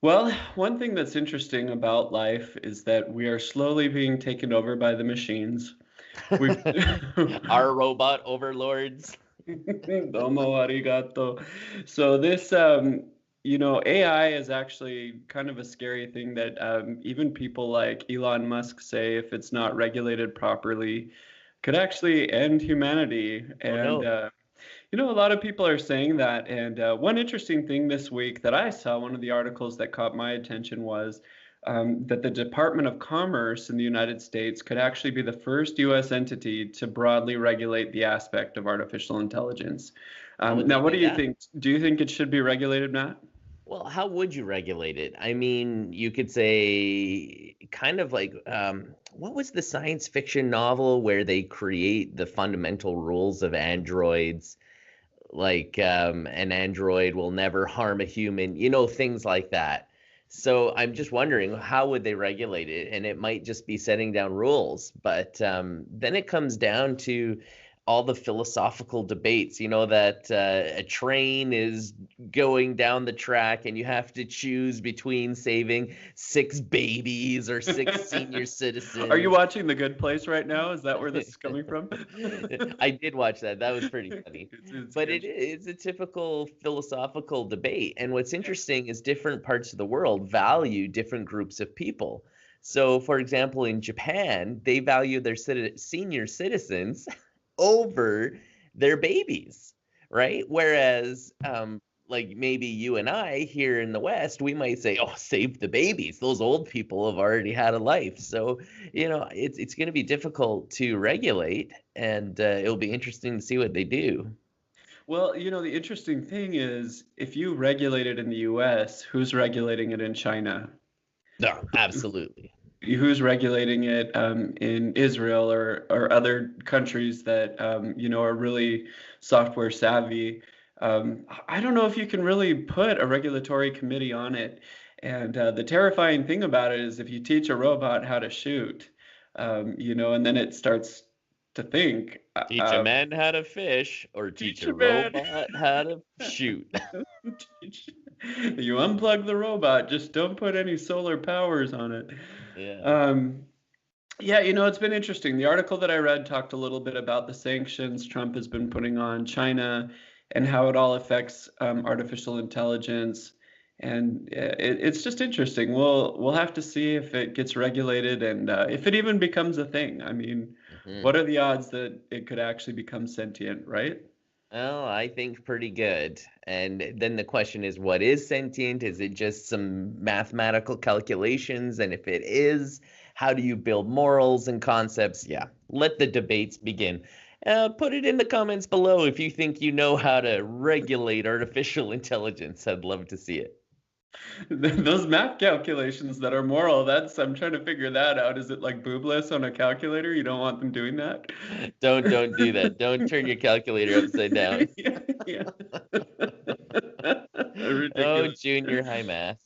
Well, one thing that's interesting about life is that we are slowly being taken over by the machines. We've Our robot overlords. Domo arigato. So AI is actually kind of a scary thing that even people like Elon Musk say if it's not regulated properly could actually end humanity. Oh And no. a lot of people are saying that. And one interesting thing this week that I saw, one of the articles that caught my attention was that the Department of Commerce in the United States could actually be the first U.S. entity to broadly regulate the aspect of artificial intelligence. How would Now, they what do do you that? think? Do you think it should be regulated, Matt? Well, how would you regulate it? I mean, you could say kind of like what was the science fiction novel where they create the fundamental rules of androids? Like an android will never harm a human, things like that. So I'm just wondering how would they regulate it? And it might just be setting down rules, but then it comes down to all the philosophical debates, that a train is going down the track and you have to choose between saving six babies or six senior Are you citizens. watching The Good Place right now? Is that where this is coming from? I did watch that. That was pretty funny. It's But good. it is a typical philosophical debate. And what's interesting is different parts of the world value different groups of people. So, for example, in Japan, they value their senior citizens over their babies, right? Whereas, like maybe you and I here in the West, we might say, "Oh, save the babies. Those old people have already had a life." So, it's going to be difficult to regulate, and it'll be interesting to see what they do. Well, the interesting thing is if you regulate it in the US, who's regulating it in China? No, absolutely. Who's regulating it in Israel or other countries that are really software savvy? I don't know if you can really put a regulatory committee on it. And the terrifying thing about it is if you teach a robot how to shoot, and then it starts to think, Teach a man how to fish, or teach teach a a man. robot how to shoot. Teach- You unplug the robot, just don't put any solar powers on it. Yeah. Um, yeah, it's been interesting. The article that I read talked a little bit about the sanctions Trump has been putting on China and how it all affects artificial intelligence. And it's just interesting. We'll have to see if it gets regulated and if it even becomes a thing. I mean, Mhm. what are the odds that it could actually become sentient, right? Well, I think pretty good. And then the question is, what is sentient? Is it just some mathematical calculations? And if it is, how do you build morals and concepts? Yeah, let the debates begin. Put it in the comments below if you think you know how to regulate artificial intelligence. I'd love to see it. Those math calculations that are moral, I'm trying to figure that out. Is it like boobless on a calculator? You don't want them doing that? Don't do that. Don't turn your calculator upside down. Yeah, yeah. Oh, Ridiculous. junior high math.